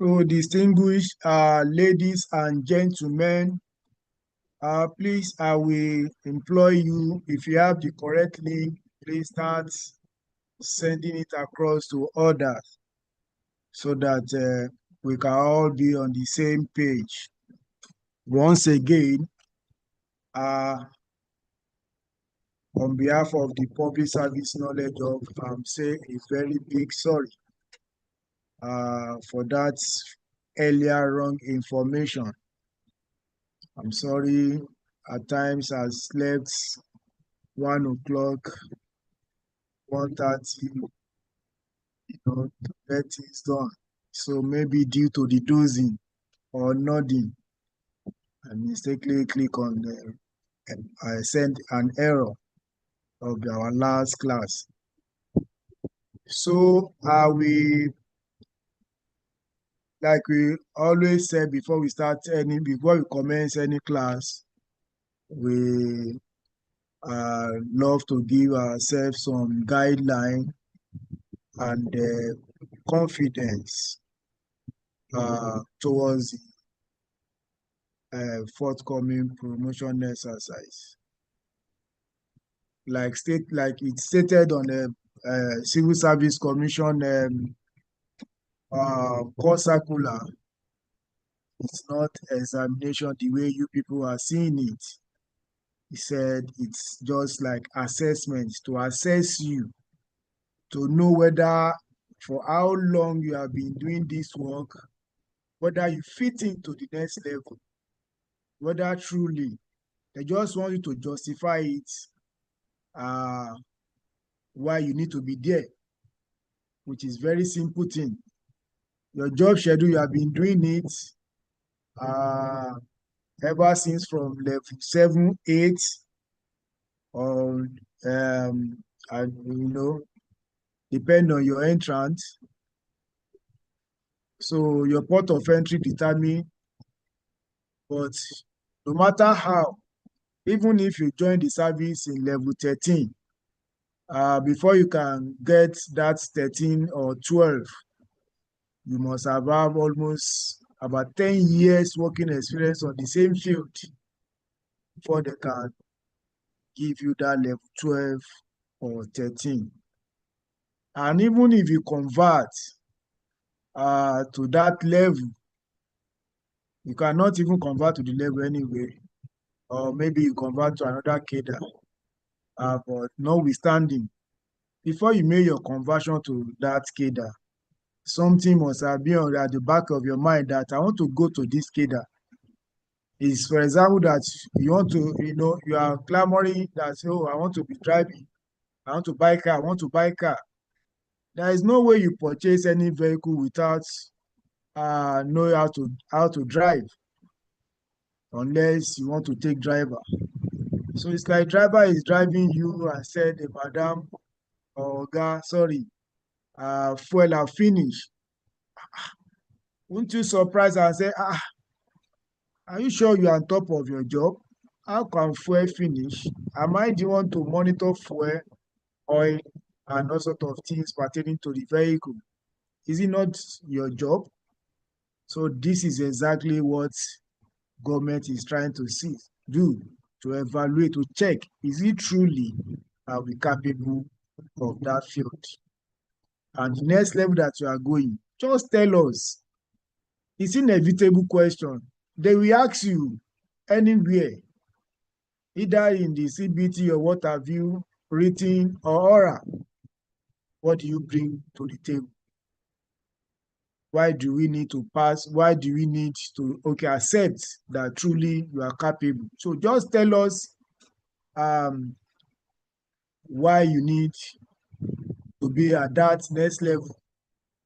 So, distinguished ladies and gentlemen, please, I will employ you. If you have the correct link, please start sending it across to others so that we can all be on the same page. Once again, uh, on behalf of the Public Service Knowledge of, I'm saying a very big sorry for that earlier wrong information. I'm sorry, at times I slept 1 o'clock, 1:30, to get things done. So maybe due to the dozing or nodding, I mistakenly click on I sent an error of our last class. So like we always said before we commence any class, we love to give ourselves some guideline and confidence towards the forthcoming promotion exercise. Like it's stated on the Civil Service Commission course circular, it's not examination the way you people are seeing it. He said it's just like assessment to assess you, to know whether for how long you have been doing this work, whether you fit into the next level, whether truly they just want you to justify it, uh, why you need to be there, which is very simple thing. Your job schedule, you have been doing it uh, ever since from level 7, 8, or and depend on your entrance. So your port of entry determine, but no matter how, even if you join the service in level 13, before you can get that 13 or 12, you must have almost about 10 years working experience on the same field before they can give you that level 12 or 13. And even if you convert to that level, you cannot even convert to the level anyway, or maybe you convert to another cadre. But notwithstanding, before you make your conversion to that cadre, something must have been at the back of your mind that I want to go to this cadre. Is, for example, that you want to, you are clamoring that, oh, I want to be driving, I want to buy car, I want to buy car. There is no way you purchase any vehicle without know how to drive, unless you want to take driver. So it's like driver is driving you and said, Madam or Oga, sorry, fuel have finished. Won't you surprise and say, are you sure you are on top of your job? How can fuel finish? Am I the one to monitor fuel, oil, and all sort of things pertaining to the vehicle? Is it not your job? So this is exactly what government is trying to do, to evaluate, to check, is it truly are we capable of that field? And the next level that you are going, just tell us. It's inevitable question. They will ask you anywhere, either in the CBT or what have you, written or oral. What do you bring to the table? Why do we need to pass? Why do we need to, accept that truly you are capable? So just tell us why you need to be at that next level.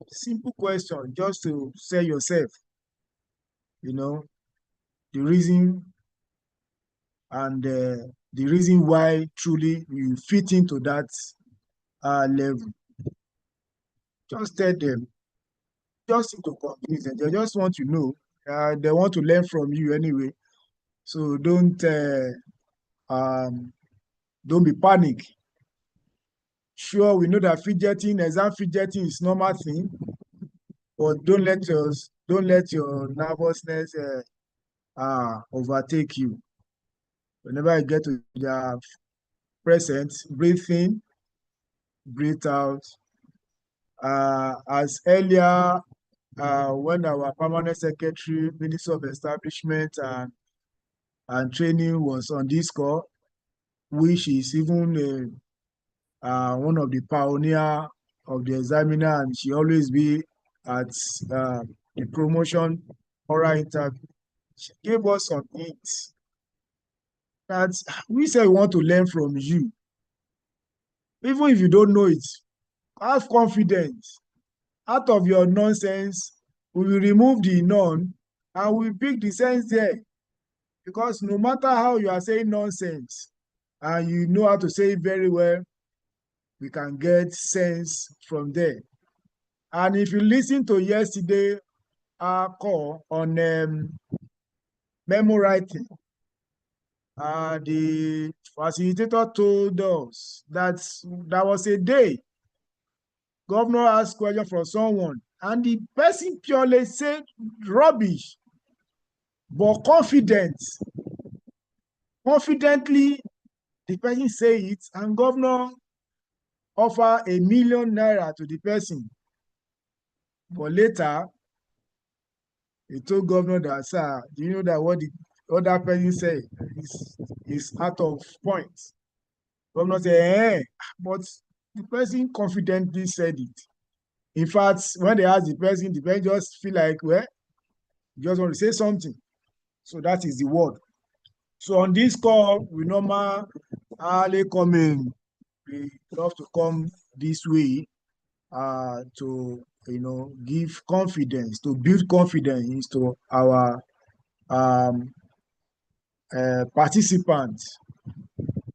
Simple question, just to say yourself, the reason and the reason why truly you fit into that level. Just tell them, just to convince them. They just want to know. They want to learn from you anyway. So don't be panic. Sure, we know that exam fidgeting is normal thing, but don't let Don't let your nervousness overtake you. Whenever you get to the present, breathe in, breathe out. As earlier, when our permanent secretary, Minister of Establishment and Training was on this call, which is even one of the pioneer of the examiner, and she always be at the promotion oral interview. She gave us some hints that we say we want to learn from you. Even if you don't know it, have confidence. Out of your nonsense, we will remove the none and we pick the sense there. Because no matter how you are saying nonsense and you know how to say it very well, we can get sense from there. And if you listen to yesterday call on memo writing, the facilitator told us that there was a day governor asked question from someone and the person purely said rubbish, but confidently the person say it, and governor offer ₦1,000,000 to the person. But later, he told governor that, sir, do you know that what the other person said is out of point? Governor said, but the person confidently said it. In fact, when they ask the person just feel like, well, you just want to say something. So that is the word. So on this call, we normally come in. We love to come this way to give confidence, to build confidence to our participants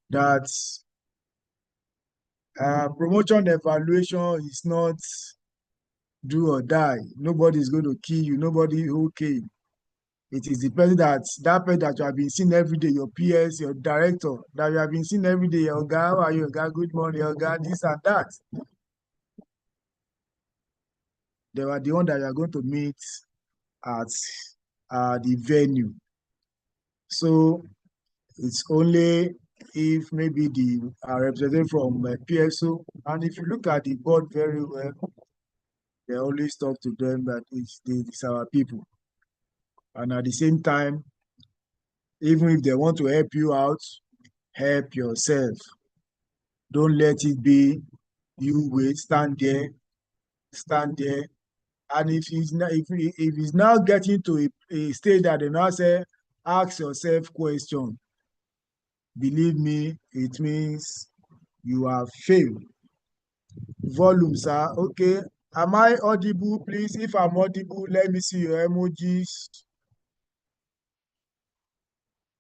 that promotion evaluation is not do or die. Nobody is going to kill you. Nobody okay. It is the person that you have been seeing every day, your PS, your director, that you have been seeing every day, your guy, how are you, guy, good morning, your guy, this and that. They were the one that you are going to meet at the venue. So it's only if maybe the representative from PSO, and if you look at the board very well, they always talk to them that it's our people. And at the same time, even if they want to help you out, help yourself. Don't let it be you wait, stand there. And if it's now getting to a stage that they now say, ask yourself question, believe me, it means you have failed. Volume, sir. Okay. Am I audible, please? If I'm audible, let me see your emojis.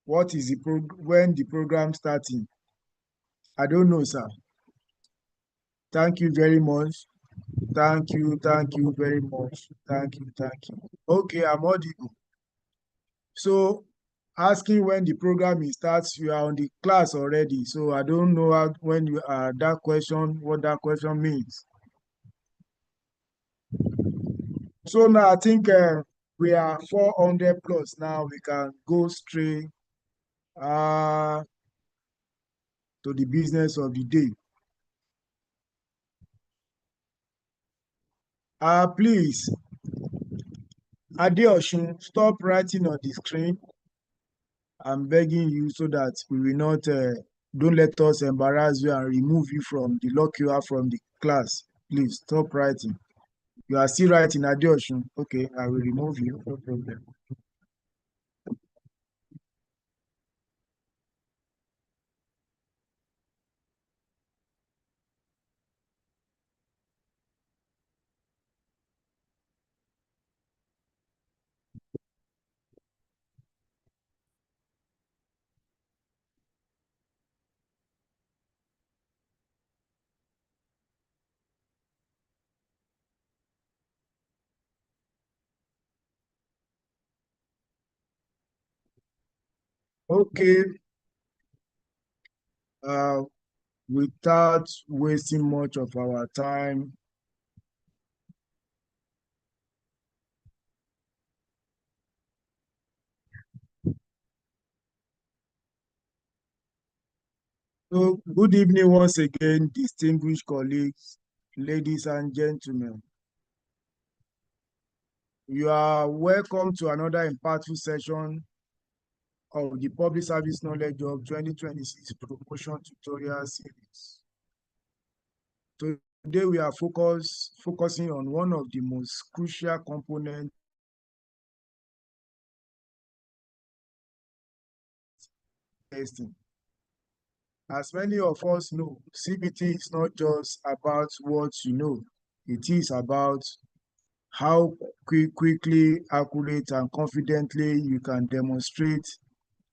What is when the program starting? I don't know, sir. Thank you very much. Thank you very much. Thank you. Okay, I'm audible. So asking when the program starts, you are on the class already. So I don't know when you that question, what that question means. So now I think we are 400 plus now. We can go straight to the business of the day. Please, Adeosun, stop writing on the screen. I'm begging you so that we will not, don't let us embarrass you and remove you lock you out from the class. Please stop writing. You are still writing, Adeosun. Okay, I will remove you, no problem. Okay, without wasting much of our time, So, good evening once again, distinguished colleagues, ladies and gentlemen. You are welcome to another impactful session of the Public Service Knowledge of 2026 Promotion Tutorial Series. Today, we are focusing on one of the most crucial components testing. As many of us know, CBT is not just about what you know, it is about how quickly, accurate, and confidently you can demonstrate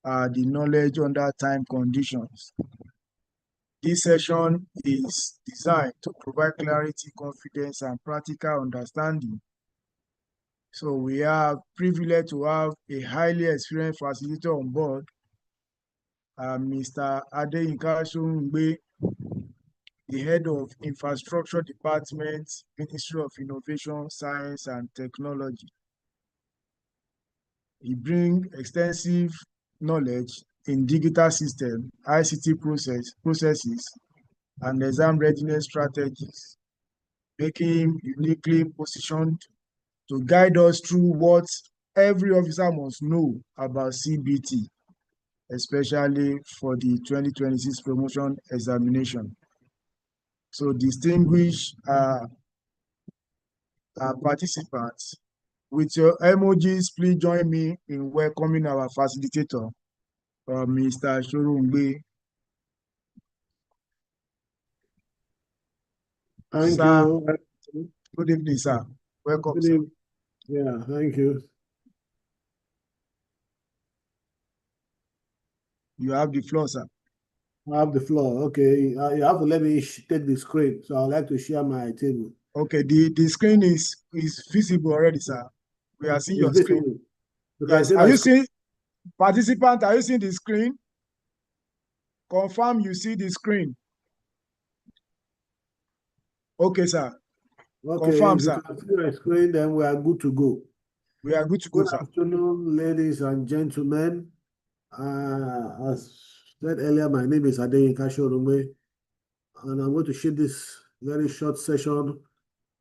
the knowledge under time conditions. This session is designed to provide clarity, confidence, and practical understanding. So we are privileged to have a highly experienced facilitator on board, Mr. Adeyinka Sorungbe, the head of Infrastructure Department, Ministry of Innovation, Science, and Technology. He brings extensive knowledge in digital system, ICT processes, and exam readiness strategies, making him uniquely positioned to guide us through what every officer must know about CBT, especially for the 2026 promotion examination. So distinguished participants, with your emojis, please join me in welcoming our facilitator, Mr. Sorungbe. Thank Sir, you. good evening, sir. Welcome, Good sir. evening. Yeah, thank you. You have the floor, sir. I have the floor. Okay, you have to let me take the screen. So I'd like to share my table. Okay, the screen is visible already, sir. We are seeing your It's screen. visible. You can Yes. see Are my you screen. seeing, participant, are you seeing the screen? Confirm you see the screen. Okay, sir. Okay, Confirm, if you sir. can see my screen, then we are good to go. We are good to go, Good sir. afternoon, ladies and gentlemen. As said earlier, my name is Adeyinka Sorungbe, and I'm going to share this very short session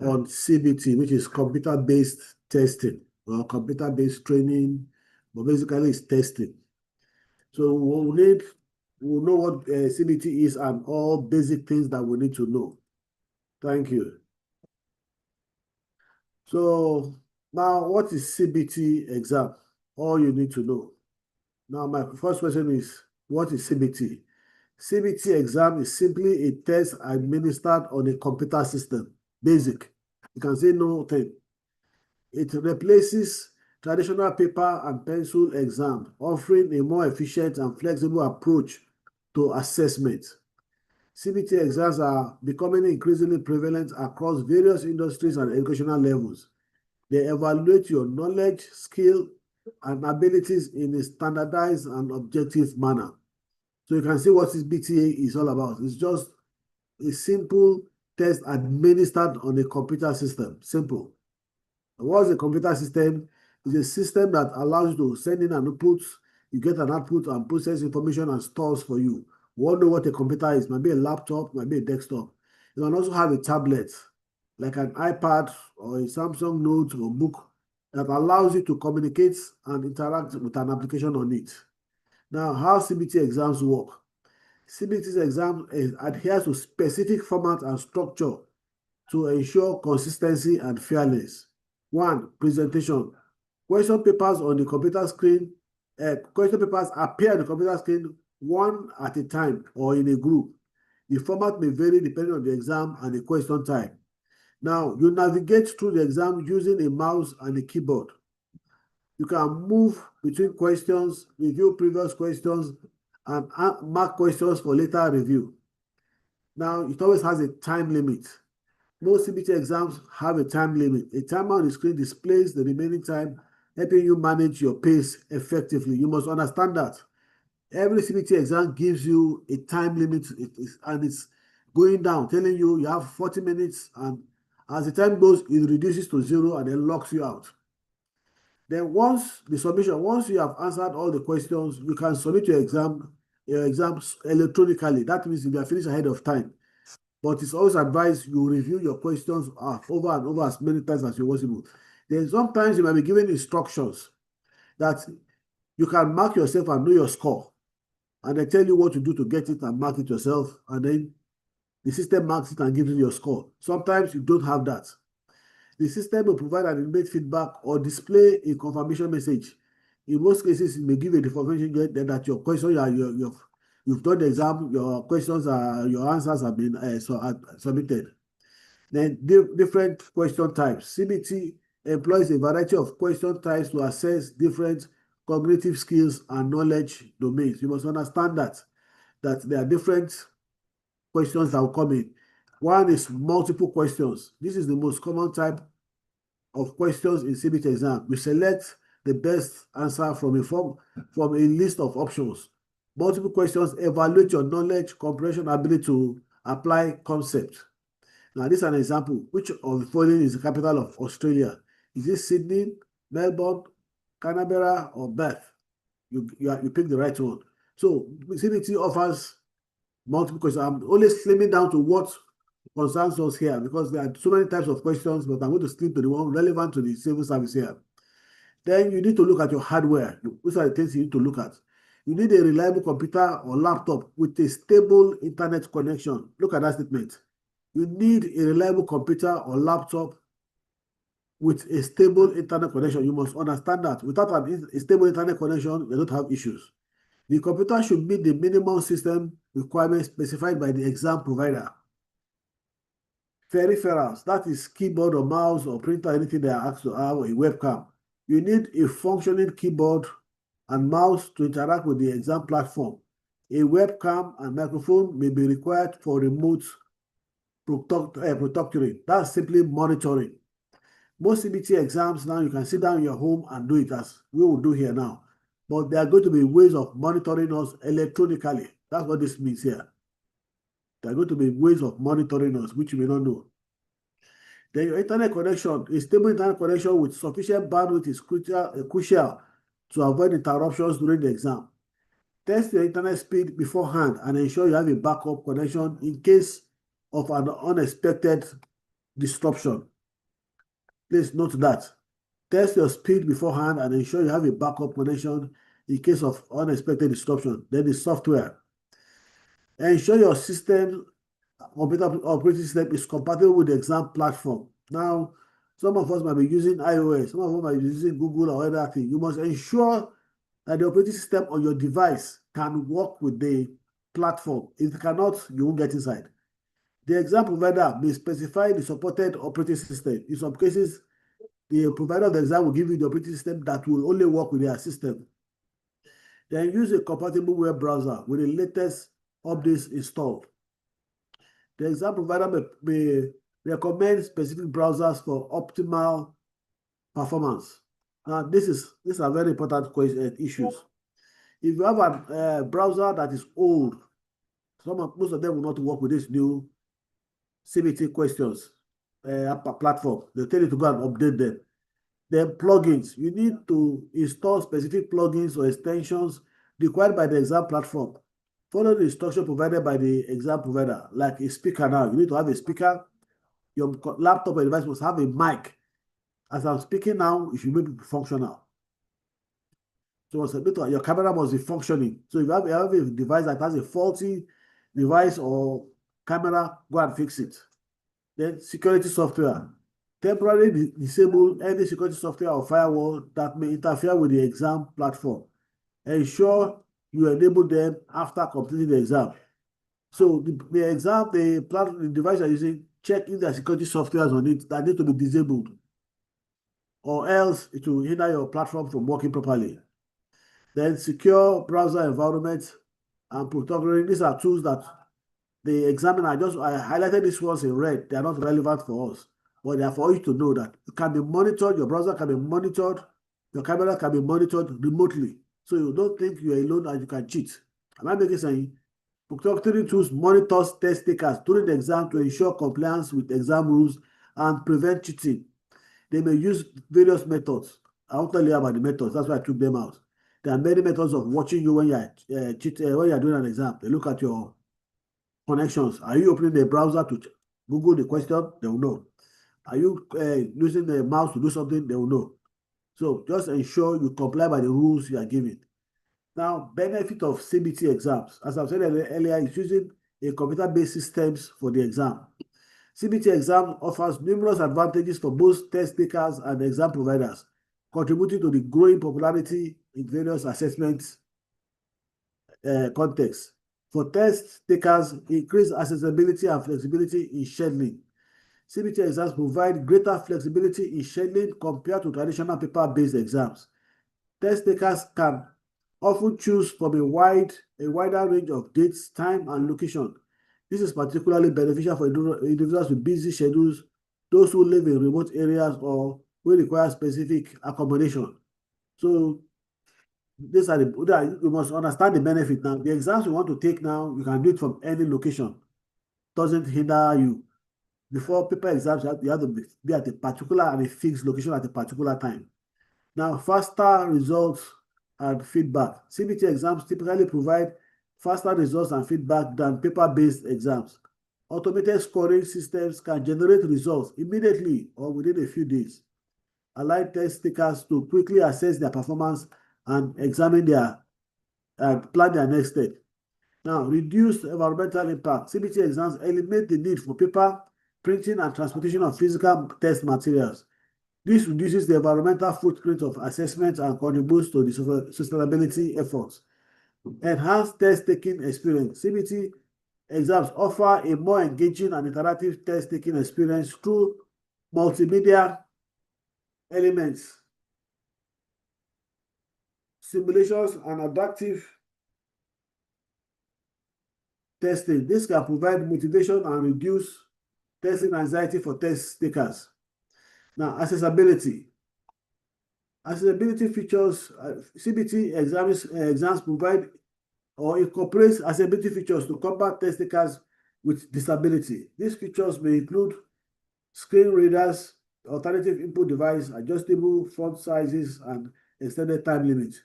on CBT, which is computer-based testing or computer-based training, but basically it's testing. So we'll know what CBT is and all basic things that we need to know. Thank you. So now, what is CBT exam? All you need to know. Now, my first question is, what is CBT? CBT exam is simply a test administered on a computer system. Basic. You can say no thing. It replaces traditional paper and pencil exam, offering a more efficient and flexible approach to assessment. CBT exams are becoming increasingly prevalent across various industries and educational levels. They evaluate your knowledge, skill, and abilities in a standardized and objective manner. So you can see what CBT is all about. It's just a simple test administered on a computer system. Simple. What's a computer system? It's a system that allows you to send in an input, you get an output and process information and stores for you. We all know what a computer is. It might be a laptop, might be a desktop. You can also have a tablet, like an iPad or a Samsung Note or book that allows you to communicate and interact with an application on it. Now, how CBT exams work? CBT's exam adheres to specific format and structure to ensure consistency and fairness. One, presentation. Question papers on the computer screen. Question papers appear on the computer screen one at a time or in a group. The format may vary depending on the exam and the question type. Now, you navigate through the exam using a mouse and a keyboard. You can move between questions, review previous questions, and mark questions for later review. Now, it always has a time limit. Most CBT exams have a time limit. A timer on the screen displays the remaining time, helping you manage your pace effectively. You must understand that. Every CBT exam gives you a time limit, and it's going down, telling you have 40 minutes, and as the time goes, it reduces to 0 and then locks you out. Then once you have answered all the questions, you can submit your exam your exams electronically. That means if you are finished ahead of time. But it's always advised you review your questions over and over as many times as you're possible. Then sometimes you might be given instructions that you can mark yourself and know your score. And they tell you what to do to get it and mark it yourself. And then the system marks it and gives you your score. Sometimes you don't have that. The system will provide an immediate feedback or display a confirmation message. In most cases, it may give a confirmation that your question, you've done the exam, your questions your answers have been submitted. Then different question types. CBT employs a variety of question types to assess different cognitive skills and knowledge domains. You must understand that there are different questions that will come in. One is multiple questions. This is the most common type of questions in CBT exam. We select the best answer from a list of options. Multiple questions evaluate your knowledge, comprehension, ability to apply concept. Now, this is an example. Which of the following is the capital of Australia? Is it Sydney, Melbourne, Canberra, or Perth? You pick the right one. So CBT offers multiple questions. I'm only slimming down to what concerns us here because there are so many types of questions, but I'm going to slip to the one relevant to the civil service here. Then you need to look at your hardware. Those are the things you need to look at. You need a reliable computer or laptop with a stable internet connection. Look at that statement. You need a reliable computer or laptop with a stable internet connection. You must understand that without a stable internet connection, you don't have issues. The computer should meet the minimum system requirements specified by the exam provider. Peripherals, that is keyboard or mouse or printer, anything they are asked to have, a webcam. You need a functioning keyboard and mouse to interact with the exam platform. A webcam and microphone may be required for remote proctoring. That's simply monitoring. Most CBT exams now, you can sit down in your home and do it as we will do here now. But there are going to be ways of monitoring us electronically. That's what this means here. There are going to be ways of monitoring us, which you may not know. Then your internet connection, a stable internet connection with sufficient bandwidth is crucial to avoid interruptions during the exam. Test your internet speed beforehand and ensure you have a backup connection in case of an unexpected disruption. Please note that. Test your speed beforehand and ensure you have a backup connection in case of unexpected disruption. Then the software. Ensure your system, computer operating system is compatible with the exam platform. Now, some of us might be using iOS, some of us might be using Google or other thing. You must ensure that the operating system on your device can work with the platform. If it cannot, you won't get inside. The exam provider may specify the supported operating system. In some cases, the provider of the exam will give you the operating system that will only work with their system. Then use a compatible web browser with the latest updates installed. The exam provider may recommend specific browsers for optimal performance. Now, these are very important issues. If you have a browser that is old, most of them will not work with this new CBT questions platform. They'll tell you to go and update them. Then plugins. You need to install specific plugins or extensions required by the exam platform. Follow the instruction provided by the exam provider, like a speaker now. You need to have a speaker. Your laptop or device must have a mic. As I'm speaking now, it should be functional. So your camera must be functioning. So if you have a device that has a faulty device or camera, go and fix it. Then security software. Temporarily disable any security software or firewall that may interfere with the exam platform. Ensure you enable them after completing the exam. So the device you're using, check if there are security softwares on it that need to be disabled, or else it will hinder your platform from working properly. Then secure browser environment and proctoring. These are tools that the examiner, I highlighted these ones in red. They are not relevant for us, but they are for you to know that it can be monitored. Your browser can be monitored. Your camera can be monitored remotely. So you don't think you're alone and you can cheat. Am I making sense? Proctoring tools monitors test takers during the exam to ensure compliance with exam rules and prevent cheating. They may use various methods. I won't tell you about the methods. That's why I took them out. There are many methods of watching you when you are when you are doing an exam. They look at your connections. Are you opening the browser to Google the question? They will know. Are you using the mouse to do something? They will know. So just ensure you comply by the rules you are given. Now, benefit of CBT exams, as I've said earlier, is using a computer-based systems for the exam. CBT exam offers numerous advantages for both test takers and exam providers, contributing to the growing popularity in various assessment contexts. For test takers, increased accessibility and flexibility in scheduling. CBT exams provide greater flexibility in scheduling compared to traditional paper-based exams. Test takers can often choose from a wider range of dates, time, and location. This is particularly beneficial for individuals with busy schedules, those who live in remote areas, or who require specific accommodation. So these are you must understand the benefit now. The exams you want to take now, you can do it from any location. Doesn't hinder you. Before paper exams, you have to be at a particular and a fixed location at a particular time. Now, faster results and feedback. CBT exams typically provide faster results and feedback than paper-based exams. Automated scoring systems can generate results immediately or within a few days, allowing test takers to quickly assess their performance and examine and plan their next step. Now, reduced environmental impact. CBT exams eliminate the need for paper, printing, and transportation of physical test materials. This reduces the environmental footprint of assessment and contributes to the sustainability efforts. Enhanced test-taking experience. CBT exams offer a more engaging and interactive test-taking experience through multimedia elements, simulations, and adaptive testing. This can provide motivation and reduce testing anxiety for test takers. Now, accessibility. Accessibility features, CBT exams provide or incorporates accessibility features to combat test takers with disability. These features may include screen readers, alternative input device, adjustable font sizes, and extended time limits.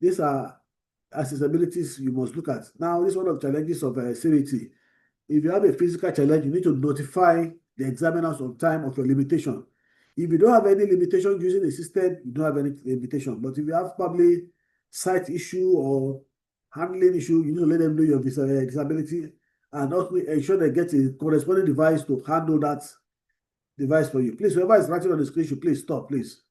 These are accessibilities you must look at. Now, this is one of the challenges of CBT. If you have a physical challenge, you need to notify the examiners on time of your limitation. If you don't have any limitation using the system, you don't have any limitation. But if you have probably site issue or handling issue, you need to let them know your disability and also ensure they get a corresponding device to handle that device for you. Please, whoever is writing on the screen should please stop, please.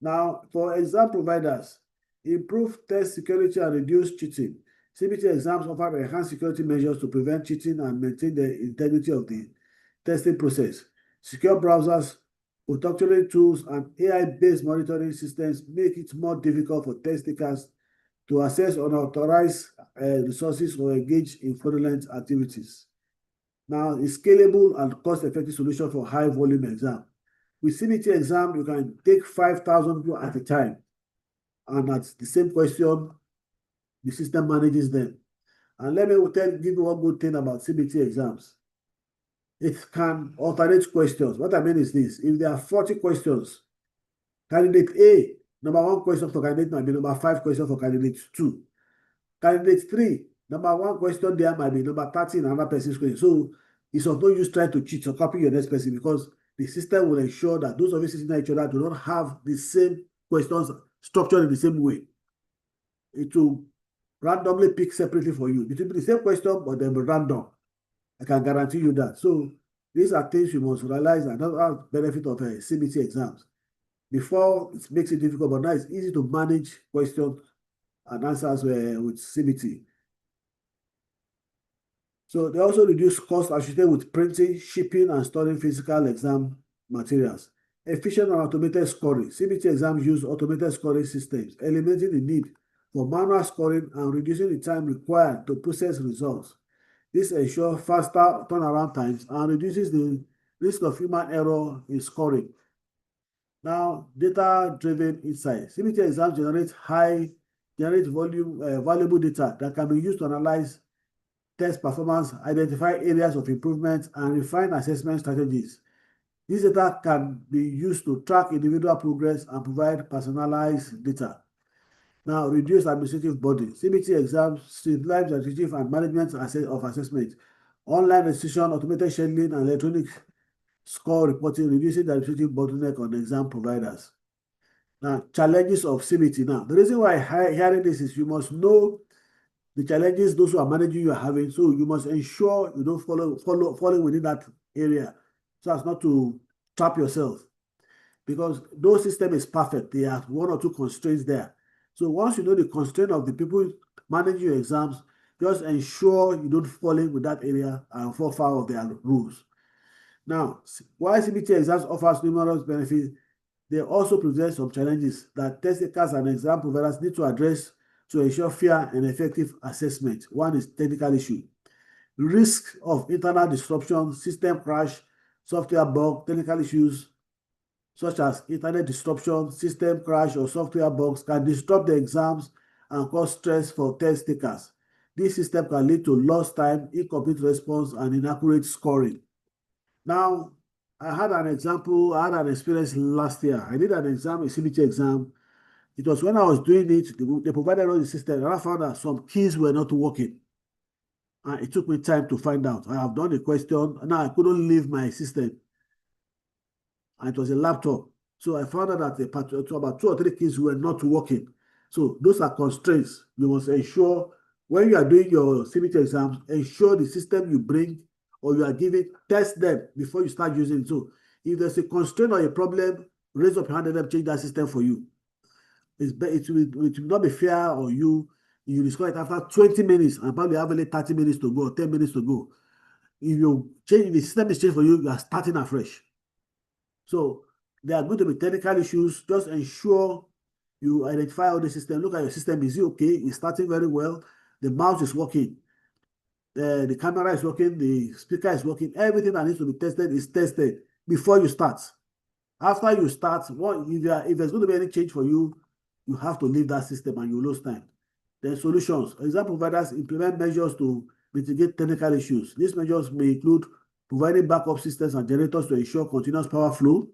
Now, for exam providers, improve test security and reduce cheating. CBT exams offer enhanced security measures to prevent cheating and maintain the integrity of the testing process. Secure browsers, authenticating tools, and AI-based monitoring systems make it more difficult for test takers to access unauthorized resources or engage in fraudulent activities. Now, a scalable and cost-effective solution for high-volume exam. With CBT exam, you can take 5,000 people at a time, and at the same question, the system manages them. And let me give you one good thing about CBT exams. It can alternate questions. What I mean is this: if there are 40 questions, candidate A, number 1 question for candidate might be number 5 question for candidate 2. Candidate 3, number 1 question there might be number 30 in another person's question. So it's of no use trying to cheat or copy your next person, because the system will ensure that those of you sitting near each other do not have the same questions structured in the same way. It will randomly pick separately for you. It will be the same question, but they'll be random. I can guarantee you that. So these are things you must realize, another benefit of CBT exams. Before, it makes it difficult, but now it's easy to manage questions and answers with CBT. So they also reduce cost associated with printing, shipping, and storing physical exam materials. Efficient and automated scoring. CBT exams use automated scoring systems, eliminating the need for manual scoring and reducing the time required to process results. This ensures faster turnaround times and reduces the risk of human error in scoring. Now, data-driven insights. CBT exams generate valuable data that can be used to analyze test performance, identify areas of improvement, and refine assessment strategies. This data can be used to track individual progress and provide personalized data. Now, reduce administrative burden. CBT exams streamline the administrative and management of assessment. Online registration, automated scheduling, and electronic score reporting, reducing the administrative bottleneck on exam providers. Now, challenges of CBT. Now, the reason why hearing this is you must know the challenges those who are managing you are having. So you must ensure you don't fall within that area so as not to trap yourself. Because no system is perfect. There are one or two constraints there. So once you know the constraint of the people managing your exams, just ensure you don't fall in with that area and fall foul of their rules. Now, while CBT exams offers numerous benefits, they also present some challenges that test takers and exam providers need to address to ensure fair and effective assessment. One is technical issue. Risk of internal disruption, system crash, software bug, technical issues such as internet disruption, system crash, or software bugs can disrupt the exams and cause stress for test takers. This system can lead to lost time, incomplete response, and inaccurate scoring. Now, I had an experience last year. I did an exam, a CBT exam. It was when I was doing it, they provided all the system, and I found that some keys were not working. And it took me time to find out. I have done the question, and now I couldn't leave my system. And it was a laptop. So I found out that about 2 or 3 keys were not working. So those are constraints. You must ensure when you are doing your CBT exams, ensure the system you bring or you are giving, test them before you start using it. So if there's a constraint or a problem, raise up your hand and them change that system for you. It will not be fair on you. You discover it after 20 minutes and probably have only 30 minutes to go or 10 minutes to go. If the system is changed for you, you are starting afresh. So there are going to be technical issues. Just ensure you identify all the system. Look at your system. Is it okay? It's starting very well. The mouse is working. The camera is working. The speaker is working. Everything that needs to be tested is tested before you start. After you start, if there's going to be any change for you, you have to leave that system and you lose time. Then solutions. Exam providers implement measures to mitigate technical issues. These measures may include providing backup systems and generators to ensure continuous power flow.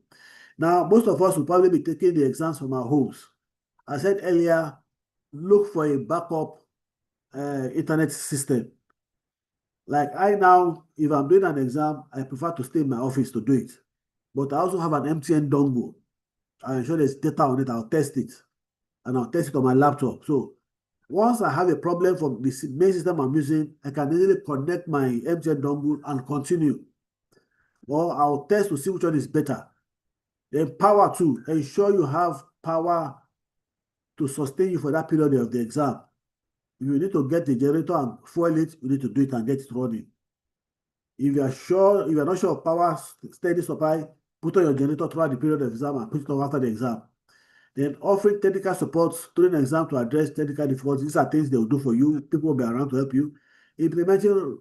Now, most of us will probably be taking the exams from our homes. I said earlier, look for a backup internet system. Like I now, if I'm doing an exam, I prefer to stay in my office to do it. But I also have an MTN dongle. I ensure there's data on it. I'll test it. And I'll test it on my laptop. So once I have a problem from the main system I'm using, I can easily connect my MTN dongle and continue. Or I'll test to see which one is better. Then power too. Ensure you have power to sustain you for that period of the exam. If you need to get the generator and fuel it, you need to do it and get it running. If you are not sure of power steady supply, put on your generator throughout the period of the exam and put it on after the exam. Then offering technical support during the exam to address technical difficulties. These are things they will do for you. People will be around to help you. Implementing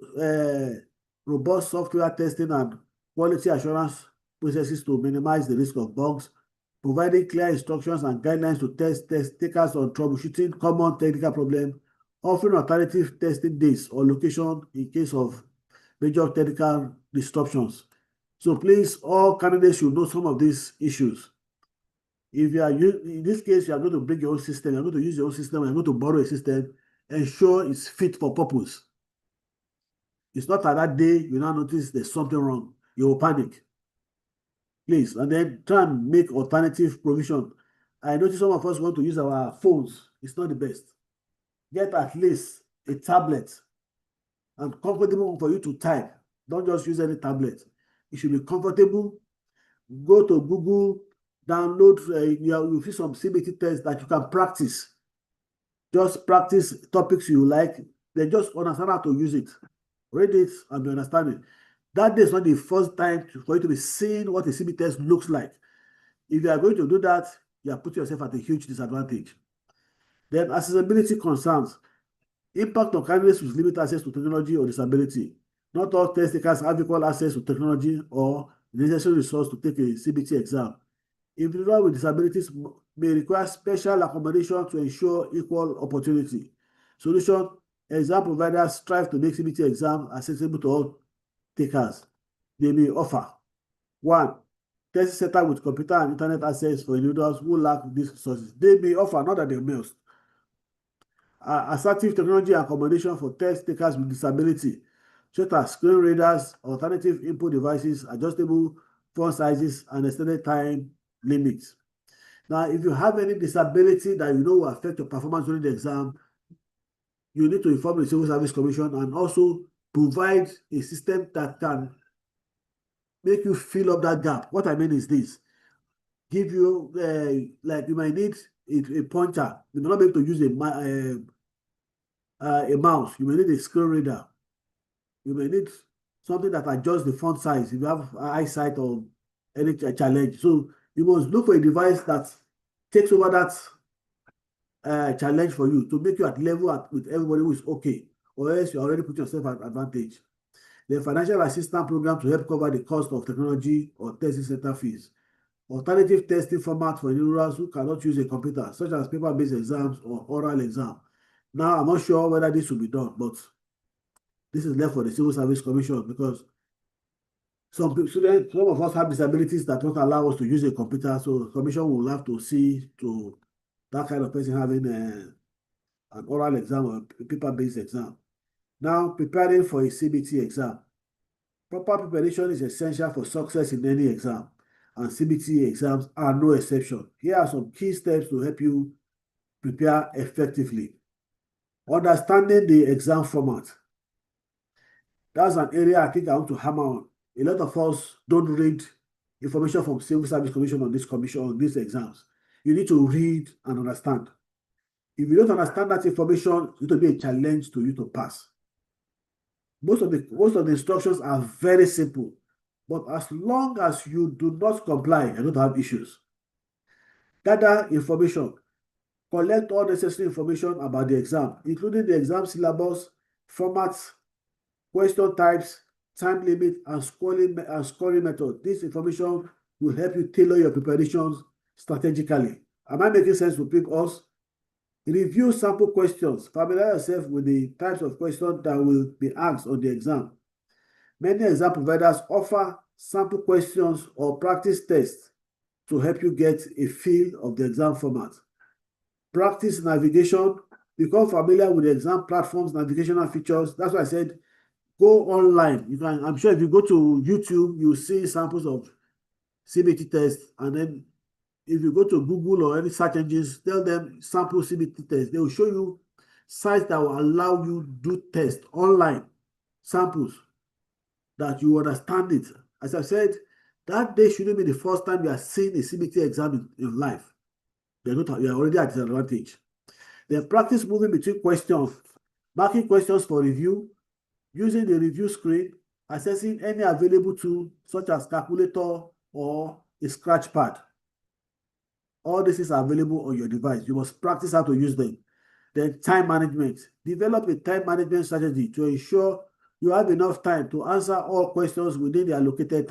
robust software testing and quality assurance processes to minimize the risk of bugs. Providing clear instructions and guidelines to test takers on troubleshooting common technical problems. Offering alternative testing days or location in case of major technical disruptions. So please, all candidates should know some of these issues. If you are in this case, you are going to bring your own system, you're going to use your own system, you're going to borrow a system, ensure it's fit for purpose. It's not that day you now notice there's something wrong. You will panic. Please, and then try and make alternative provision. I notice some of us want to use our phones. It's not the best. Get at least a tablet and comfortable for you to type. Don't just use any tablet. It should be comfortable. Go to Google, download, you see some CBT tests that you can practice. Just practice topics you like, then just understand how to use it. Read it and be understanding. That day is not the first time for you to be seeing what a CBT test looks like. If you are going to do that, you are putting yourself at a huge disadvantage. Then accessibility concerns. Impact on candidates with limited access to technology or disability. Not all test takers have equal access to technology or the necessary resource to take a CBT exam. Individuals with disabilities may require special accommodation to ensure equal opportunity. Solution: exam providers strive to make CBT exam accessible to all takers. They may offer 1. Test center with computer and internet access for individuals who lack these resources. They may offer, not that they must. Assertive technology accommodation for test takers with disability, such as screen readers, alternative input devices, adjustable font sizes, and extended time limits. Now, if you have any disability that you know will affect your performance during the exam, you need to inform the Civil Service Commission and also provide a system that can make you fill up that gap. What I mean is this: give you like you might need a pointer. You may not be able to use a mouse. You may need a screen reader. You may need something that adjusts the font size if you have eyesight or any challenge. So you must look for a device that takes over that challenge for you to make you at level with everybody who is okay, or else you already put yourself at advantage. The financial assistance program to help cover the cost of technology or testing center fees. Alternative testing format for enrollers who cannot use a computer, such as paper-based exams or oral exam. Now, I'm not sure whether this will be done, but this is left for the Civil Service Commission because some of us have disabilities that don't allow us to use a computer, so the commission will have to see to that kind of person having an oral exam or a paper-based exam. Now, preparing for a CBT exam. Proper preparation is essential for success in any exam, and CBT exams are no exception. Here are some key steps to help you prepare effectively. Understanding the exam format. That's an area I think I want to hammer on. A lot of us don't read information from Civil Service Commission on these exams. You need to read and understand. If you don't understand that information, it will be a challenge to you to pass. Most of the instructions are very simple, but as long as you do not comply, you don't have issues. Gather information. Collect all necessary information about the exam, including the exam syllabus, formats, question types, time limit, and scoring method. This information will help you tailor your preparations strategically. Am I making sense with us? Review sample questions. Familiarize yourself with the types of questions that will be asked on the exam. Many exam providers offer sample questions or practice tests to help you get a feel of the exam format. Practice navigation. Become familiar with the exam platform's navigational features. That's why I said go online. I'm sure if you go to YouTube, you'll see samples of CBT tests, and then if you go to Google or any search engines, tell them sample CBT test. They will show you sites that will allow you to do tests online, samples that you understand it. As I said, that day shouldn't be the first time you are seeing a CBT exam in life. You are already at disadvantage. Then practice moving between questions, marking questions for review, using the review screen, accessing any available tool such as calculator or a scratch pad. All this is available on your device. You must practice how to use them. Then time management. Develop a time management strategy to ensure you have enough time to answer all questions within the allotted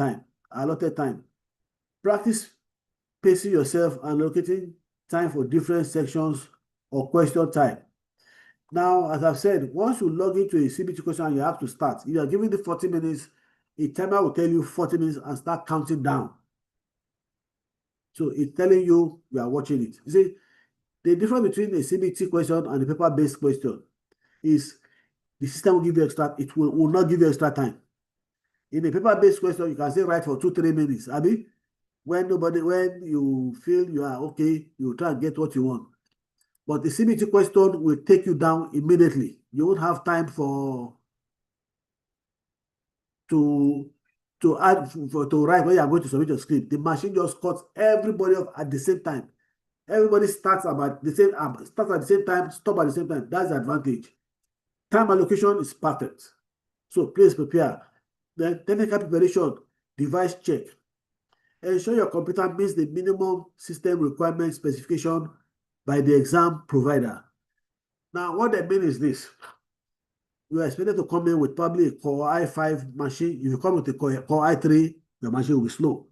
time. Practice pacing yourself and allocating time for different sections or question type. Now, as I've said, once you log into a CBT question, you have to start. If you are given the 40 minutes, a timer will tell you 40 minutes and start counting down. So it's telling you are watching it. You see, the difference between a CBT question and a paper-based question is the system will give you it will not give you extra time. In a paper-based question, you can say write for 2-3 minutes. Abi, when you feel you are okay, you try and get what you want. But the CBT question will take you down immediately. You won't have time to write when you are going to submit your script. The machine just cuts everybody off at the same time. Everybody starts at the same time, stop at the same time. That's the advantage. Time allocation is perfect. So please prepare. Then technical preparation, device check. Ensure your computer meets the minimum system requirement specification by the exam provider. Now, what I mean is this. You are expected to come in with probably a Core i5 machine. If you come with a Core i3, your machine will be slow.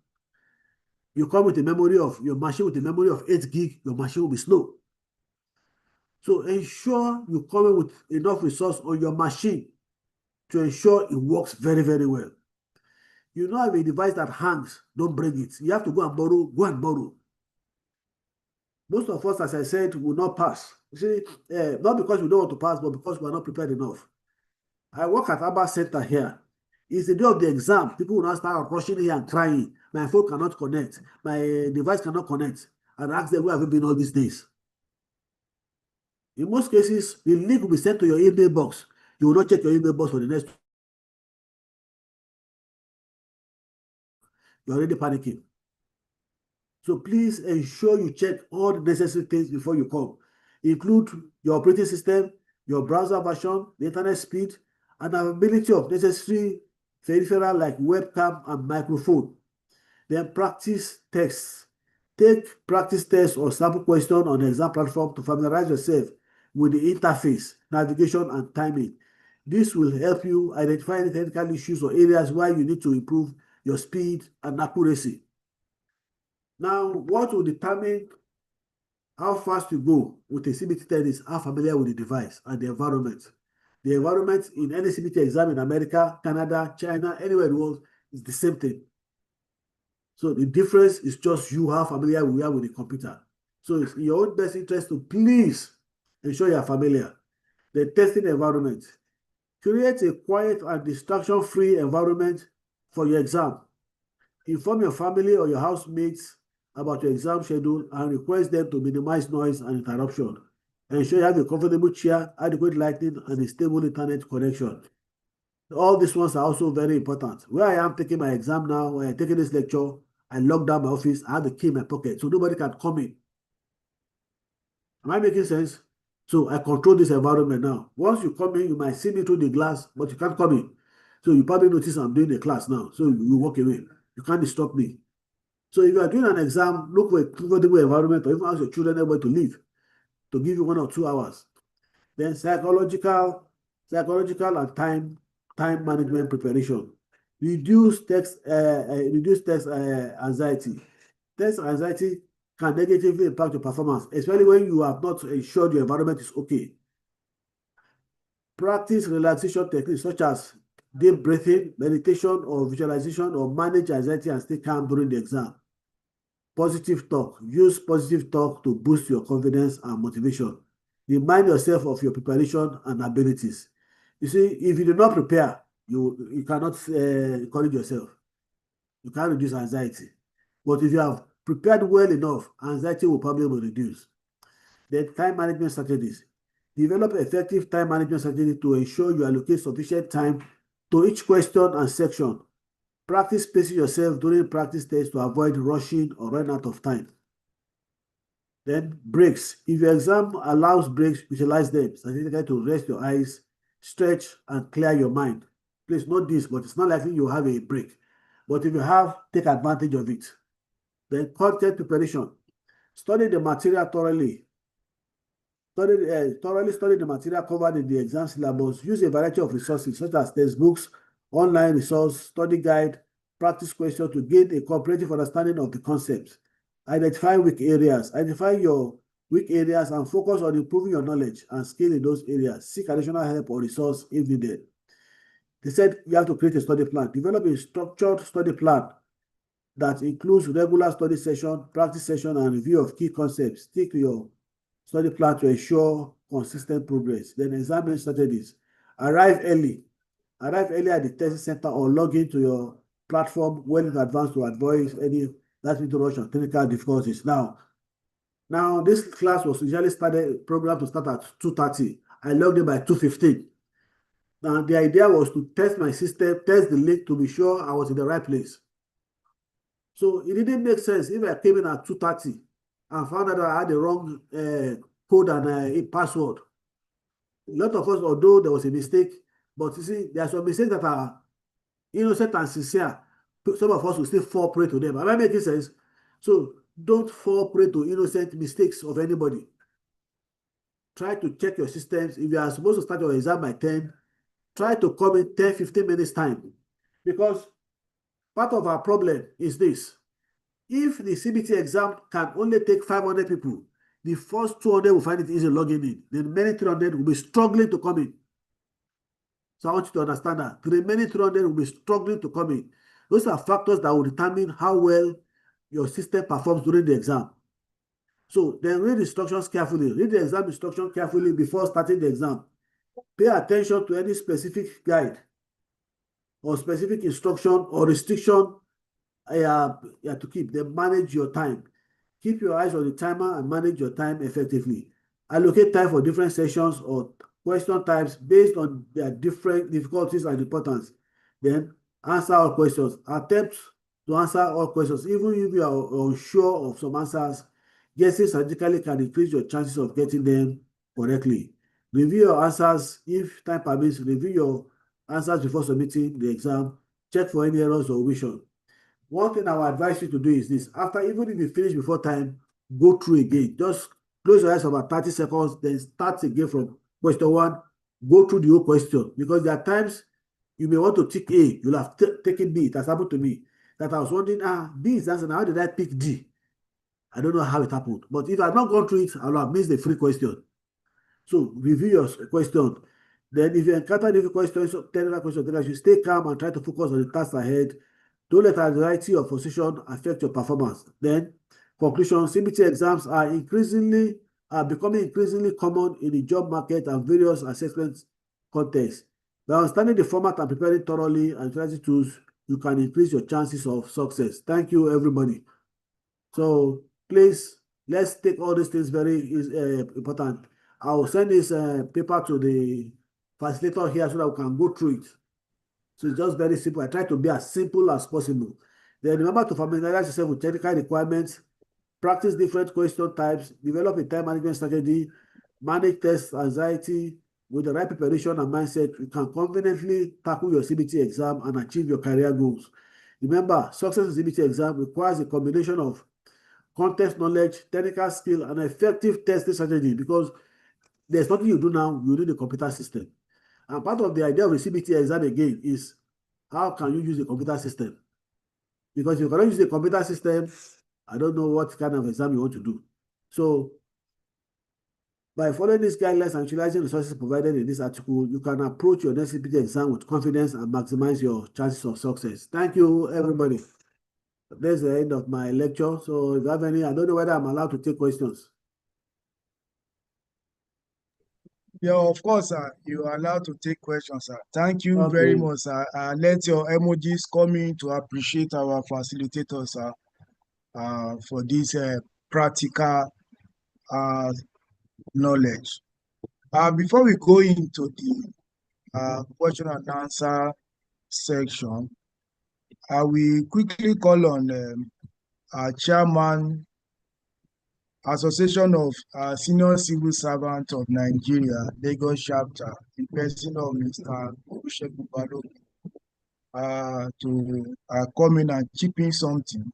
You come with your machine with a memory of 8 gig, your machine will be slow. So ensure you come in with enough resource on your machine to ensure it works very, very well. You don't have a device that hangs, don't bring it. You have to go and borrow. Most of us, as I said, will not pass. You see, not because we don't want to pass, but because we are not prepared enough. I work at Abba Center here. It's the day of the exam. People will now start rushing here and crying. My phone cannot connect. My device cannot connect. And I ask them, where have you been all these days? In most cases, the link will be sent to your email box. You will not check your email box for the next. You're already panicking. So please ensure you check all the necessary things before you come. Include your operating system, your browser version, the internet speed, and availability of necessary peripheral like webcam and microphone. Then practice tests. Take practice tests or sample question on the exam platform to familiarize yourself with the interface, navigation, and timing. This will help you identify any technical issues or areas where you need to improve your speed and accuracy. Now, what will determine how fast you go with a CBT test is how familiar with the device and the environment. The environment in any CBT exam in America, Canada, China, anywhere in the world is the same thing. So the difference is just you how familiar we are with the computer. So it's in your own best interest to please ensure you are familiar. The testing environment. Create a quiet and distraction-free environment for your exam. Inform your family or your housemates about your exam schedule and request them to minimize noise and interruption. Ensure you have a comfortable chair, adequate lighting, and a stable internet connection. All these ones are also very important. Where I am taking my exam now, when I'm taking this lecture, I lock down my office, I have the key in my pocket, so nobody can come in. Am I making sense? So I control this environment now. Once you come in, you might see me through the glass, but you can't come in. So you probably notice I'm doing the class now. So you walk away. You can't disturb me. So if you are doing an exam, look for a comfortable environment or even ask your children everywhere to leave to give you 1 or 2 hours. Then psychological and time management preparation. Reduce text anxiety. Text anxiety can negatively impact your performance, especially when you have not ensured your environment is okay. Practice relaxation techniques such as deep breathing, meditation, or visualization, or manage anxiety and stay calm during the exam. Positive talk. Use positive talk to boost your confidence and motivation. Remind yourself of your preparation and abilities. You see, if you do not prepare, you cannot encourage yourself. You can't reduce anxiety. But if you have prepared well enough, anxiety will probably reduce. Then time management strategies. Develop effective time management strategy to ensure you allocate sufficient time to each question and section. Practice pacing yourself during practice tests to avoid rushing or run out of time. Then breaks. If your exam allows breaks, utilize them strategically to rest your eyes, stretch, and clear your mind. Please note this, but it's not likely you have a break. But if you have, take advantage of it. Then content preparation. Study the material thoroughly. Thoroughly study the material covered in the exam syllabus. Use a variety of resources such as textbooks, online resource, study guide, practice questions to gain a comprehensive understanding of the concepts. Identify weak areas. Identify your weak areas and focus on improving your knowledge and skill in those areas. Seek additional help or resource if needed. They said you have to create a study plan. Develop a structured study plan that includes regular study session, practice session, and review of key concepts. Stick to your study plan to ensure consistent progress. Then exam strategies. Arrive early. Arrive early at the testing center or log into your platform well in advance to avoid any last minute rush or technical difficulties. Now, this class was usually programmed to start at 2:30. I logged in by 2:15. Now, the idea was to test my system, test the link to be sure I was in the right place. So it didn't make sense if I came in at 2:30 and found out that I had the wrong code and a password. A lot of us, although there was a mistake, but you see, there are some mistakes that are innocent and sincere. Some of us will still fall prey to them. Am I making sense? So don't fall prey to innocent mistakes of anybody. Try to check your systems. If you are supposed to start your exam by 10, try to come in 10, 15 minutes time. Because part of our problem is this. If the CBT exam can only take 500 people, the first 200 will find it easy logging in. The remaining 300 will be struggling to come in. So I want you to understand that. The remaining 300 will be struggling to come in. Those are factors that will determine how well your system performs during the exam. So then read the instructions carefully. Read the exam instruction carefully before starting the exam. Pay attention to any specific guide or specific instruction or restriction to keep. Then manage your time. Keep your eyes on the timer and manage your time effectively. Allocate time for different sessions or question types based on their different difficulties and importance. Then answer all questions. Attempt to answer all questions. Even if you are unsure of some answers, guessing strategically can increase your chances of getting them correctly. Review your answers if time permits. Review your answers before submitting the exam. Check for any errors or omission. One thing I would advise you to do is this. Even if you finish before time, go through again. Just close your eyes for about 30 seconds, then start again from question 1. Go through the whole question, because there are times you may want to tick A. You'll have taken B. It has happened to me. That I was wondering, B is the answer. How did I pick D? I don't know how it happened. But if I had not gone through it, I would have missed the free question. So review your question. Then if you encounter difficult questions, technical questions, you should stay calm and try to focus on the task ahead. Don't let anxiety or frustration affect your performance. Then, conclusion, CBT exams are becoming increasingly common in the job market and various assessment contexts. By understanding the format and preparing thoroughly and utilizing tools, you can increase your chances of success. Thank you, everybody. So please, let's take all these things very important. I will send this paper to the facilitator here so that we can go through it. So it's just very simple. I try to be as simple as possible. Then remember to familiarize yourself with technical requirements, practice different question types, develop a time management strategy, manage test anxiety. With the right preparation and mindset, you can confidently tackle your CBT exam and achieve your career goals. Remember, success in CBT exam requires a combination of context knowledge, technical skill, and effective testing strategy, because there's nothing you do now, you need a computer system. And part of the idea of a CBT exam again is how can you use the computer system? Because if you cannot use the computer system, I don't know what kind of exam you want to do. So by following these guidelines and utilizing resources provided in this article, you can approach your next CBT exam with confidence and maximize your chances of success. Thank you, everybody. That's the end of my lecture. So if you have any, I don't know whether I'm allowed to take questions. Yeah, of course, sir. You are allowed to take questions, sir. Thank you very much, sir. Let your emojis come in to appreciate our facilitators, sir, for this practical knowledge. Before we go into the question and answer section, I will quickly call on our chairman, Association of Senior Civil Servants of Nigeria, Lagos chapter, in person of Mr. Olusegun Balogun, to come in and chip in something.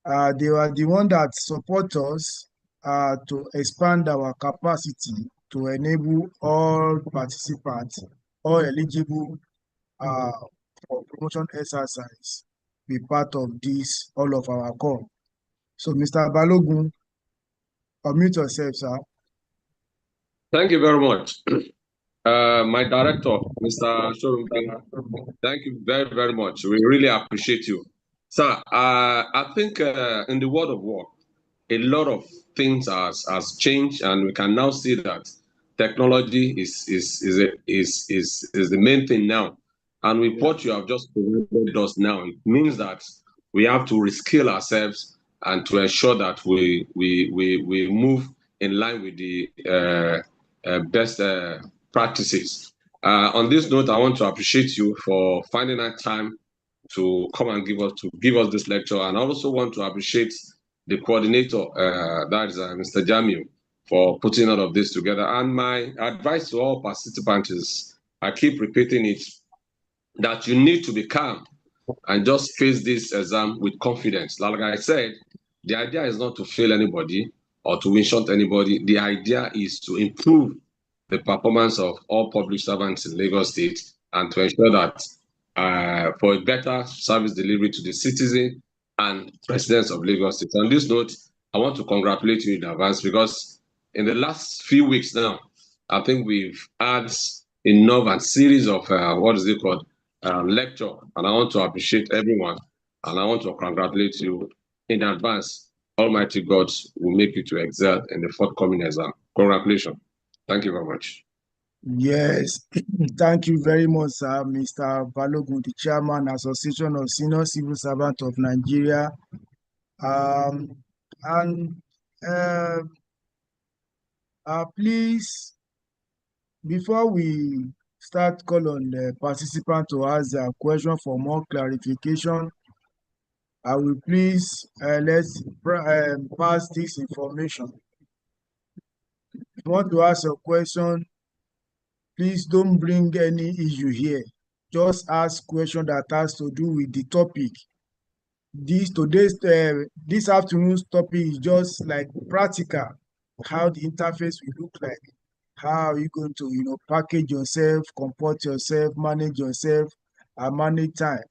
They are the one that support us to expand our capacity to enable all participants, all eligible for promotion exercise, be part of this, all of our call. So, Mr. Balogun, unmute yourself, sir. Thank you very much. My director, Mr. Shorumtana, thank you very, very much. We really appreciate you. Sir, I think in the world of work, a lot of things has changed, and we can now see that technology is the main thing now. And with what you have just provided us now, it means that we have to reskill ourselves and to ensure that we move in line with the best practices. On this note, I want to appreciate you for finding that time to come and give us this lecture, and I also want to appreciate the coordinator, that is Mr. Jamil, for putting all of this together. And my advice to all participants is, I keep repeating it, that you need to be calm and just face this exam with confidence. Like I said, the idea is not to fail anybody or to insult anybody. The idea is to improve the performance of all public servants in Lagos State and to ensure that for a better service delivery to the citizen and residents of Lagos State. On this note, I want to congratulate you in advance, because in the last few weeks now, I think we've had enough and series of lecture, and I want to appreciate everyone, and I want to congratulate you in advance. Almighty God will make you to excel in the forthcoming exam. Congratulations. Thank you very much. Yes, thank you very much, sir, Mr. Balogun, the Chairman, Association of Senior Civil Servants of Nigeria. And uh, please, before we start, call on the participant to ask a question for more clarification, I will please let's pass this information. If you want to ask a question, please don't bring any issue here. Just ask question that has to do with the topic. This afternoon's topic is just like practical, how the interface will look like. How are you going to, package yourself, comport yourself, manage yourself, and manage time.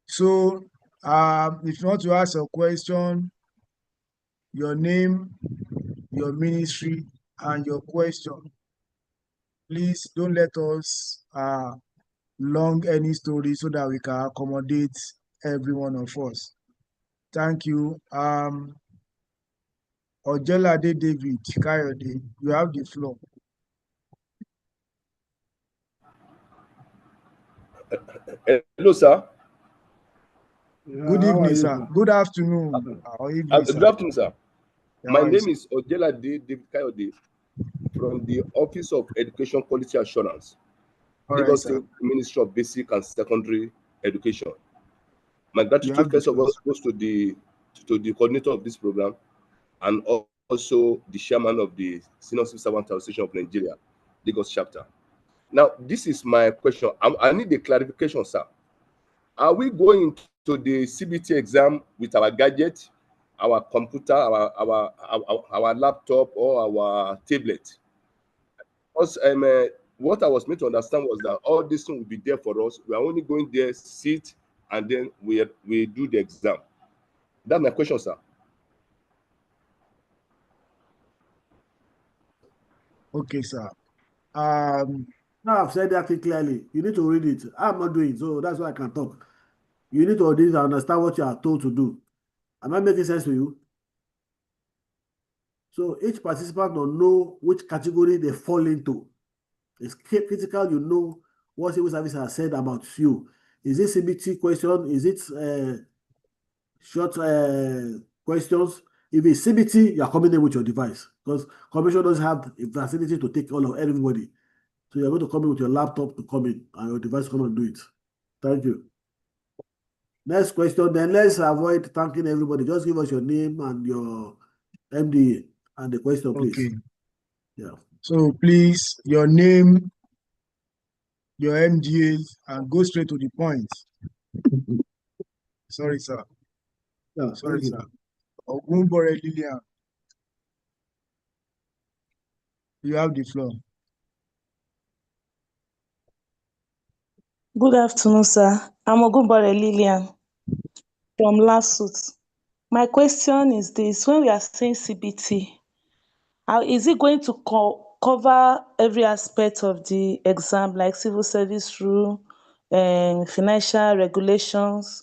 So, if you want to ask a question, your name, your ministry, and your question. Please don't let us long any story so that we can accommodate every one of us. Thank you. Ojelade David Kayode, you have the floor. Hello, sir. Good evening, sir. Good afternoon or evening, Good afternoon, sir. My How name is Ojelade David Kayode from the Office of Education Quality Assurance, All right, Lagos sir. State Ministry of Basic and Secondary Education. My You gratitude, have the first of floor, all, sir. goes to the coordinator of this program and also the chairman of the Senior Civil Servant Association of Nigeria, Lagos chapter. Now, this is my question. I need a clarification, sir. Are we going to the CBT exam with our gadget, our computer, our laptop, or our tablet? Because what I was meant to understand was that all this thing will be there for us. We are only going there, sit, and then we do the exam. That's my question, sir. Okay, sir. Now I've said that thing clearly. You need to read it. I'm not doing it, so that's why I can talk. You need to read it and understand what you are told to do. Am I making sense to you? So each participant will know which category they fall into. It's critical you know what civil service has said about you. Is it CBT question? Is it short questions? If it's CBT, you're coming in with your device because commission doesn't have a facility to take all of everybody. So you're going to come in with your laptop to come in and your device to come and do it. Thank you. Next question. Then let's avoid thanking everybody. Just give us your name and your MDA and the question, please. Okay. Yeah. So please, your name, your MDA, and go straight to the point. Sorry, sir. Yeah, Sorry, thank sir. you. Ogunbore Lillian, you have the floor. Good afternoon, sir. I'm Ogunbore Lillian from Lasuth. My question is this: when we are saying CBT, how is it going to cover every aspect of the exam, like civil service rule, financial regulations,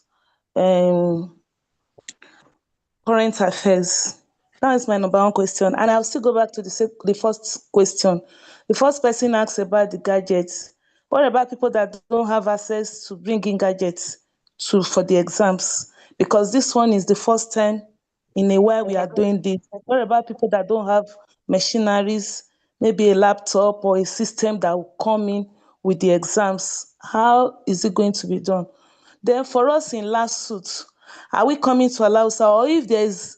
current affairs? That is my number one question. And I'll still go back to the first question. The first person asked about the gadgets. What about people that don't have access to bring in gadgets for the exams? Because this one is the first time in a while we are doing this. What about people that don't have machineries, maybe a laptop or a system that will come in with the exams? How is it going to be done? Then for us in Lasuth, are we coming to allow, sir, or if there's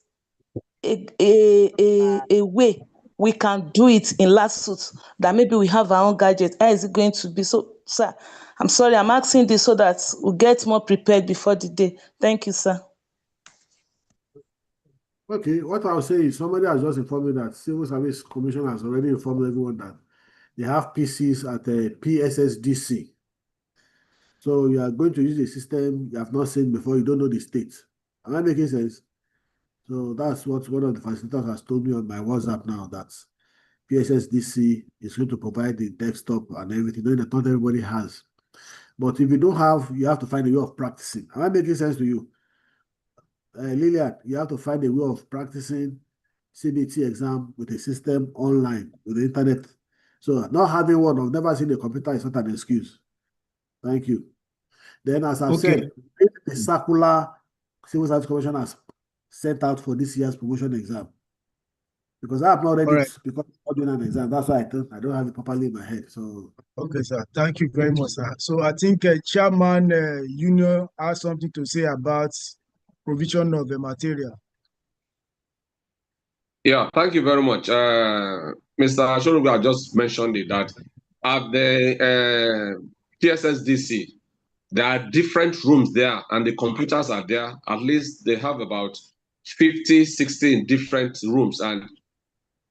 a way we can do it in Lasuth that maybe we have our own gadget, how is it going to be? So, sir, I'm sorry, I'm asking this so that we get more prepared before the day. Thank you, sir. Okay, what I'll say is somebody has just informed me that Civil Service Commission has already informed everyone that they have PCs at the PSSDC. So you are going to use a system you have not seen before, you don't know the state. Am I making sense? So that's what one of the facilitators has told me on my WhatsApp now, that PSSDC is going to provide the desktop and everything, knowing that not everybody has. But if you don't have, you have to find a way of practicing. Am I making sense to you? Lillian, you have to find a way of practicing CBT exam with a system online, with the internet. So not having one or never seen a computer is not an excuse. Thank you. Then, as I've said, the circular Civil Service Commission has sent out for this year's promotion exam. Because I have not read it because I'm doing an exam. That's why I don't have it properly in my head. So okay, sir. Thank you very much, sir. So I think Chairman Union has something to say about provision of the material. Yeah, thank you very much. Mr. Shoruga just mentioned it that at the PSSDC, there are different rooms there and the computers are there. At least they have about 50, 60 different rooms, and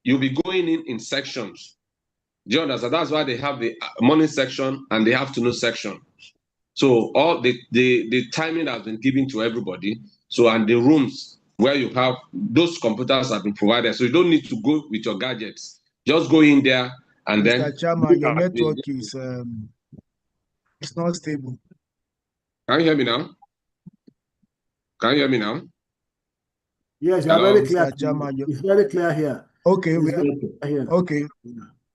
you'll be going in sections. Do you understand? That's why they have the morning section and the afternoon section. So all the timing has been given to everybody. So, and the rooms where you have those computers have been provided. So you don't need to go with your gadgets. Just go in there and Mr. then. Chairman, your network is it's not stable. Can you hear me now? Can you hear me now? Yes, you are very clear. Chairman, it's very clear here. Okay, okay.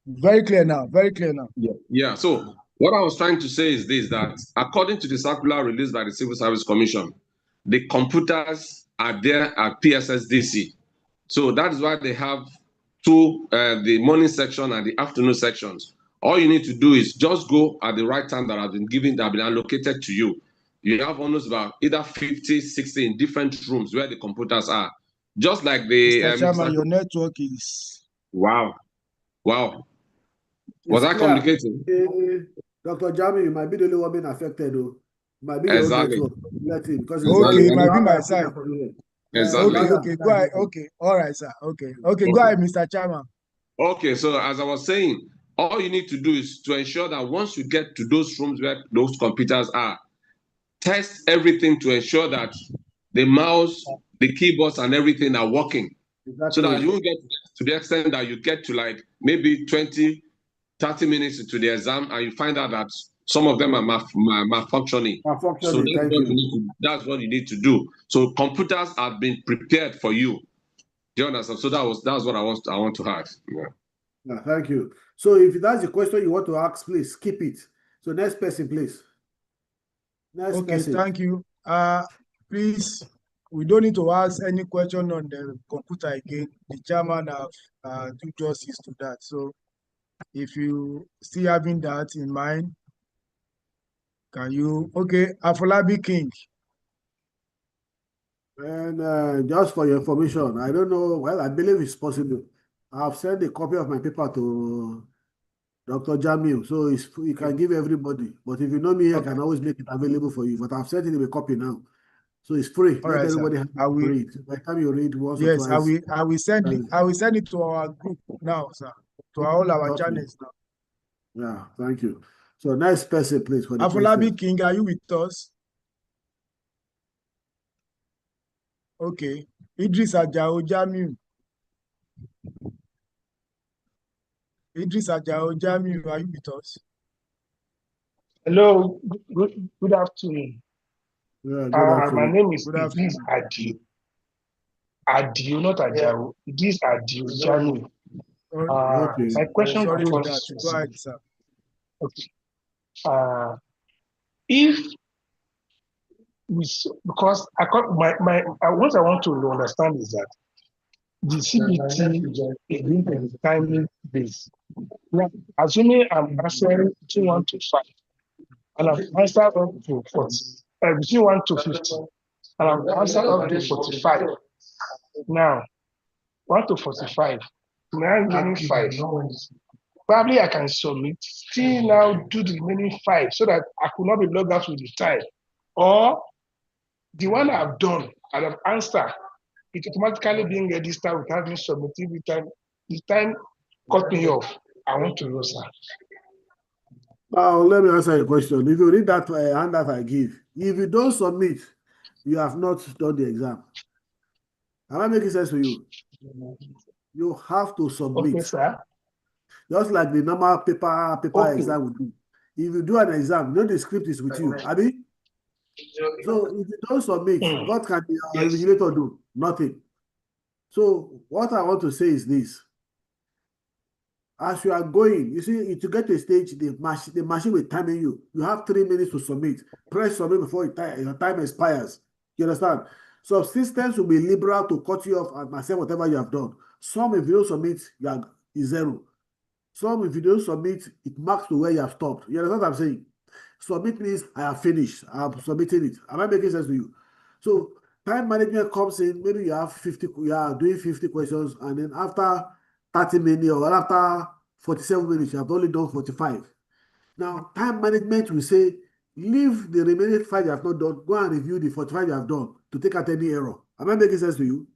Very clear now. Very clear now. Yeah. So what I was trying to say is this: that according to the circular released by the Civil Service Commission, the computers are there at PSSDC. So that is why they have two, the morning section and the afternoon sections. All you need to do is just go at the right time that has been given, that have been allocated to you. You have almost about either 50, 60 in different rooms where the computers are. Just like the Mr. Chairman, your network is wow. Was I communicating? Dr. Jami, you might be the only one being affected, though. It might be your own network. Let him, because okay, it might be my side. Exactly. Okay, go ahead. Okay, all right, sir. Okay, go ahead, Mr. Chairman. Okay, so as I was saying, all you need to do is to ensure that once you get to those rooms where those computers are, test everything to ensure that the mouse, the keyboards, and everything are working. So that you won't get to the extent that you get to like maybe 20, 30 minutes into the exam and you find out that some of them are malfunctioning. So that's what you need to do. So computers have been prepared for you. Do you understand? So that's what I want to add. Yeah, thank you. So if that's the question you want to ask, please skip it. So next person, please. Next person. Thank you. Please, we don't need to ask any question on the computer again. The chairman have do justice to that. So if you still having that in mind, can you? Okay, Afolabi King. And just for your information, I don't know. Well, I believe it's possible. I've sent a copy of my paper to Dr. Jamil, so you can give everybody. But if you know me, I can always make it available for you. But I've sent him a copy now, so it's free. Let everybody have to read. By the time you read once or twice, I will send it. I will send it to our group now, sir. To all our channels now. Yeah, thank you. So next person, please. For the Afolabi King, are you with us? Okay. Idris Ajao Jamiu. Idris Ajao Jamiu, are you with us? Hello, good afternoon. Yeah, good afternoon. My name is Idris Adio. Adio, not Ajao. Idris Adio Jamiu. My question goes, go ahead, sir. Okay. If because what I want to understand is that the CBT is going to be timing based. Now, assuming I'm answering between 1 to 5, and I've answered up to 40, between 1 to 50, and I've answered up to 45. Now, 1 to 45, now remaining 5. Probably I can submit, still now do the remaining 5 so that I could not be logged out with the time. Or the one I've done, and I've answered, it automatically being registered without being submitted with time. The time cut me off. I want to know, sir. Now, let me answer your question. If you read that handout I give, if you don't submit, you have not done the exam. Am I making sense to you? You have to submit. Okay, sir. Just like the normal paper exam would do. If you do an exam, you know the script is with you. Abi? So if you don't submit, what can the Yes. invigilator do? Nothing. So what I want to say is this. As you are going, you see, to get to a stage, the machine will time you. You have 3 minutes to submit. Press submit before your time expires. You understand? Some systems will be liberal to cut you off and accept whatever you have done. Some, if you don't submit, is zero. Some, if you don't submit, it marks to where you have stopped. You understand what I'm saying? Submit means I have finished. I'm submitting it. Am I making sense to you? So time management comes in. Maybe you have 50, you are doing 50 questions, and then after 30 minutes or after 47 minutes, you have only done 45. Now, time management will say, leave the remaining 5 you have not done, go and review the 45 you have done to take out any error. Am I making sense to you?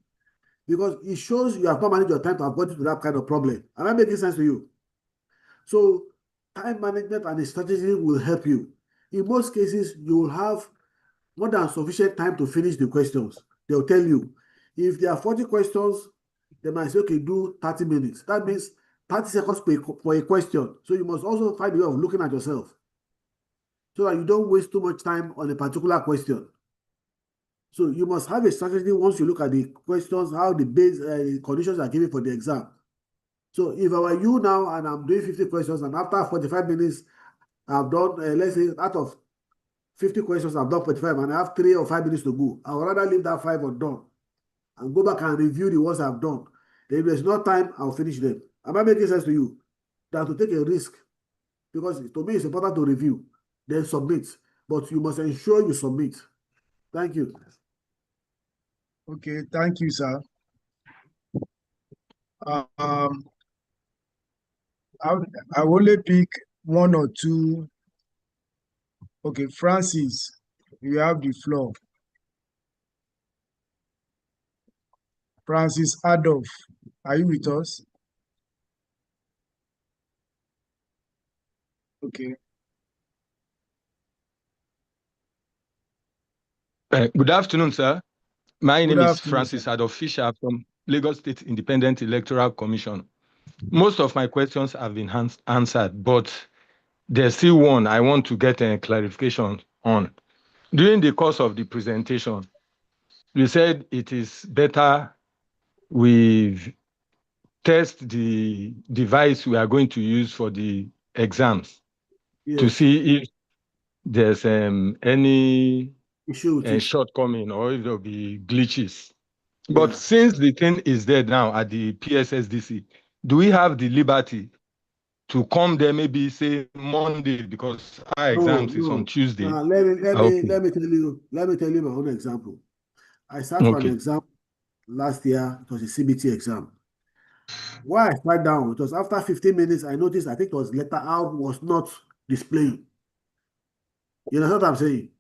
Because it shows you have not managed your time to avoid to that kind of problem. Am I making sense to you? So time management and the strategy will help you. In most cases, you will have more than sufficient time to finish the questions. They'll tell you. If there are 40 questions, they might say, okay, do 30 minutes. That means 30 seconds for a question. So you must also find a way of looking at yourself so that you don't waste too much time on a particular question. So you must have a strategy once you look at the questions, how the base conditions are given for the exam. So if I were you now and I'm doing 50 questions and after 45 minutes, I've done, let's say, out of 50 questions, I've done 45 and I have 3 or 5 minutes to go. I would rather leave that 5 undone and go back and review the ones I've done. Then if there's no time, I'll finish them. Am I making sense to you? Than to take a risk, because to me, it's important to review, then submit. But you must ensure you submit. Thank you. Okay, thank you, sir. Um, I will only pick one or two. Okay, Francis, you have the floor. Francis Adolf, are you with us? Okay. Good afternoon, sir. My Good name is afternoon, Francis sir. Adolf Fisher from Lagos State Independent Electoral Commission. Most of my questions have been answered, but there's still one I want to get a clarification on. During the course of the presentation, you said it is better we test the device we are going to use for the exams to Yes. see if there's any Issue with it. shortcoming or if there'll be glitches. Yeah. But since the thing is there now at the PSSDC, do we have the liberty to come there maybe say Monday, because our exams is on Tuesday? Now, let me Okay. tell you my own example. I sat for an Okay. exam last year. It was a CBT exam. Why I sat down, it was after 15 minutes, I noticed I think it was letter R was not displaying. You know what I'm saying?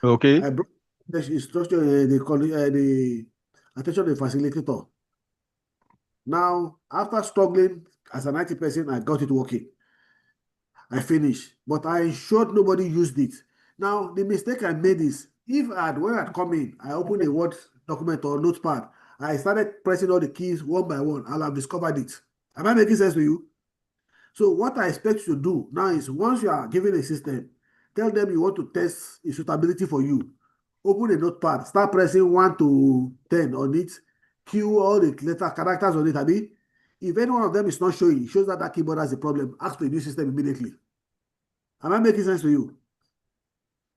Okay. I brought the instruction, the attention of the facilitator. Now, after struggling as an IT person, I got it working. I finished, but I ensured nobody used it. Now, the mistake I made is, when I'd come in, I opened a Word document or notepad, I started pressing all the keys one by one, I'll have discovered it. Am I making sense to you? So what I expect you to do now is, once you are given a system, tell them you want to test its suitability for you. Open a notepad, start pressing 1 to 10 on it, cue all the characters on it, Abi. If any one of them is not showing, it shows that that keyboard has a problem, ask the new system immediately. Am I making sense to you?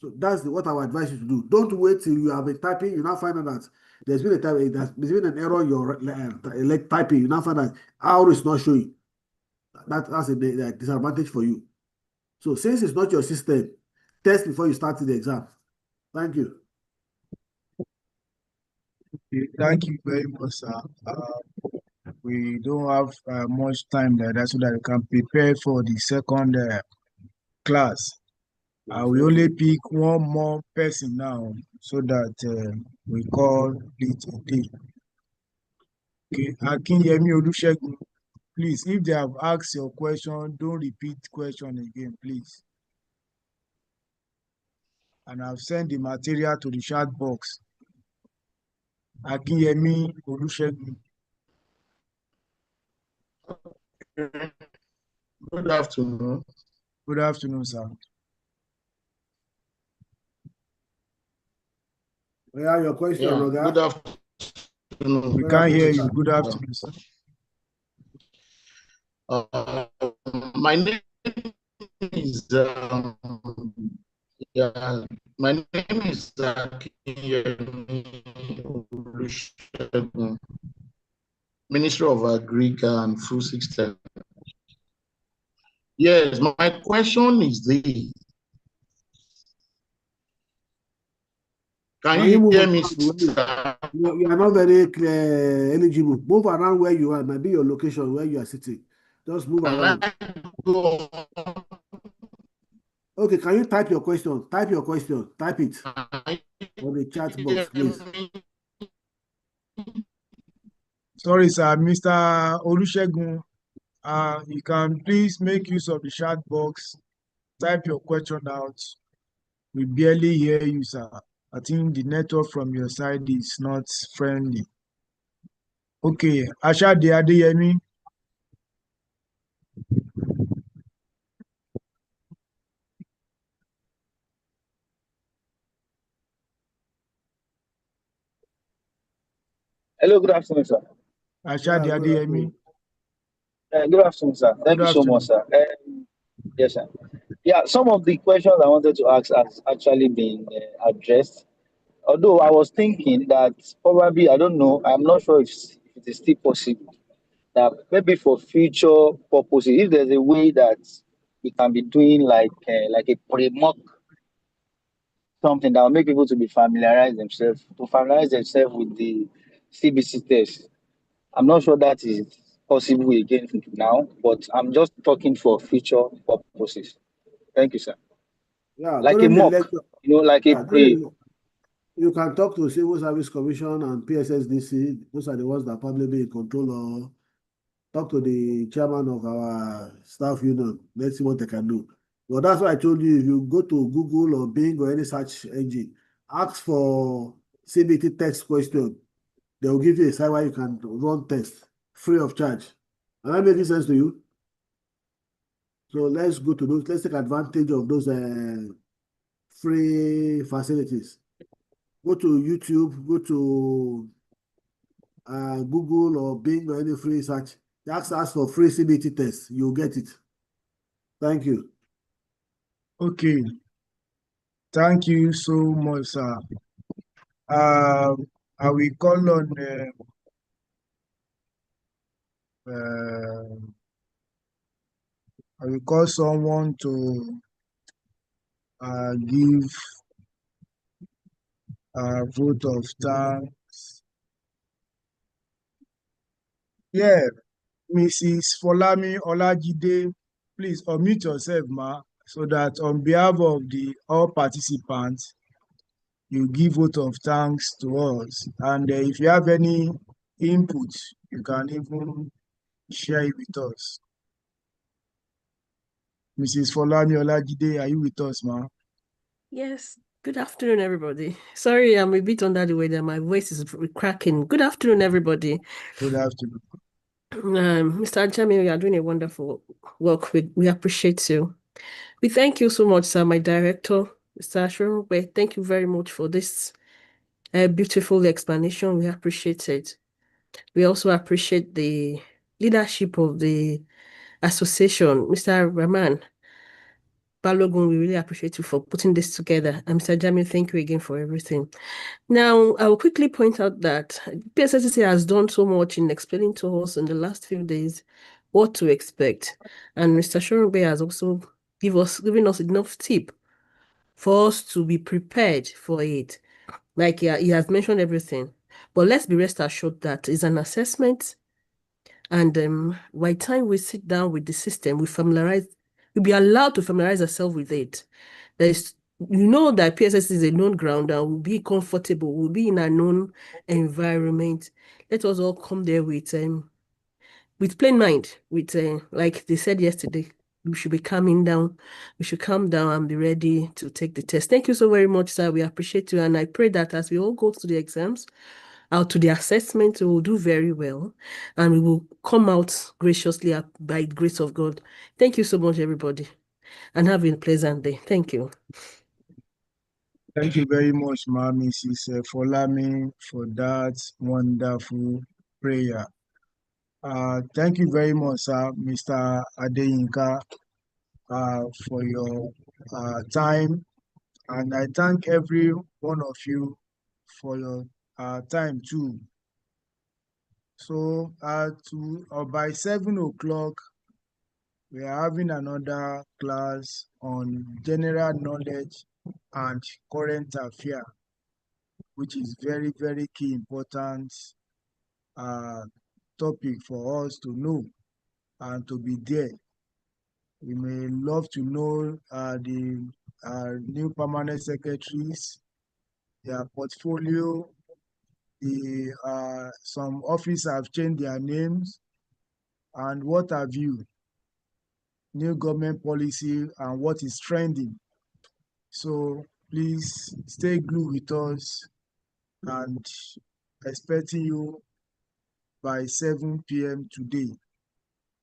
So that's what I would advise you to do. Don't wait till you have been typing, you now find out that there's been an error in your typing, you now find out how it's not showing. That's a disadvantage for you. So since it's not your system, test before you start the exam. Thank you. Okay, thank you very much, sir. We don't have much time there, so that we can prepare for the second class. I will only pick one more person now so that we call it a day. Okay, Akinyemi Olusegun, please, if they have asked your question, don't repeat question again, please. And I've sent the material to the chat box. Akinyemi Olusegun. Good afternoon. Good afternoon, sir. Yeah, your question, Yeah, Oga. good afternoon. We Good can't hear afternoon, you. sir. Good afternoon, sir. My name is yeah, my name is Minister of Agric and Food System. Yes, my question is this. Can you move hear me, around where sir? you are not very clear, eligible. Move around where you are. Maybe your location where you are sitting. Just move Can around. I go on? Okay, can you type your question? Type your question. Type it on the chat box, please. Sorry, sir. Mr. Olusegun, you can please make use of the chat box. Type your question out. We barely hear you, sir. I think the network from your side is not friendly. Okay, Ashade Adeyemi. Hello, good afternoon, sir. Ashade Yeah, good Adeyemi. afternoon. Good afternoon, sir. Thank Good you so much, afternoon. sir. Yes, sir. Yeah, some of the questions I wanted to ask has actually been addressed. Although I was thinking that probably, I don't know, I'm not sure if it is still possible that maybe for future purposes, if there's a way that we can be doing like a pre-mock, something that will make people to familiarize themselves with the CBC test. I'm not sure that is possible again now, but I'm just talking for future purposes. Thank you, sir. Yeah, Like a during the mock, lecture, like a yeah, pre. you can talk to Civil Service Commission and PSSDC. Those are the ones that probably be in control, or talk to the chairman of our staff union. Let's see what they can do. But that's why I told you, if you go to Google or Bing or any search engine, ask for CBT text question. They will give you a site where you can run tests free of charge. Am I making sense to you? So let's go to those. Let's take advantage of those free facilities. Go to YouTube, go to Google or Bing or any free search. Ask for free CBT test. You'll get it. Thank you. Okay, thank you so much, sir. I will call on I will call someone to give a vote of thanks. Yeah, Mrs. Folami Olajide, please unmute yourself, ma, so that on behalf of the all participants, you give vote of thanks to us. And if you have any input, you can even share it with us. Mrs. Folami Olajide, are you with us, ma? Yes. Good afternoon, everybody. Sorry, I'm a bit under the weather. My voice is cracking. Good afternoon, everybody. Good afternoon. Mr. Ajami, you are doing a wonderful work. We appreciate you. We thank you so much, sir, my director, Mr. Ashurumbe. Thank you very much for this beautiful explanation. We appreciate it. We also appreciate the leadership of the association, Mr. Rahman Balogun. We really appreciate you for putting this together. And Mr. Jami, thank you again for everything. Now, I will quickly point out that PSSC has done so much in explaining to us in the last few days what to expect. And Mr. Shorube has also given us enough tip for us to be prepared for it. Like he has mentioned everything. But let's be rest assured that it's an assessment. And by the time we sit down with the system, we'll be allowed to familiarize ourselves with it. That PSS is a known ground and we'll be comfortable, we'll be in a known environment. Let us all come there with plain mind, like they said yesterday, we should be calming down. We should calm down and be ready to take the test. Thank you so very much, sir. We appreciate you. And I pray that as we all go to the exams, out to the assessment, we will do very well and we will come out graciously by the grace of God. Thank you so much, everybody, and have a pleasant day. Thank you. Thank you very much, ma, Mrs. Folami, for that wonderful prayer. Thank you very much, sir, Mr. Adeyinka, for your time. And I thank every one of you for your time too. So by 7 o'clock, we are having another class on general knowledge and current affairs, which is very, very key important topic for us to know and to be there. We may love to know the new permanent secretaries, their portfolio. Some offices have changed their names, and what have you, new government policy and what is trending. So please stay glued with us and expecting you by 7 p.m. today.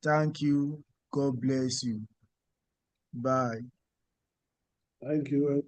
Thank you. God bless you. Bye. Thank you.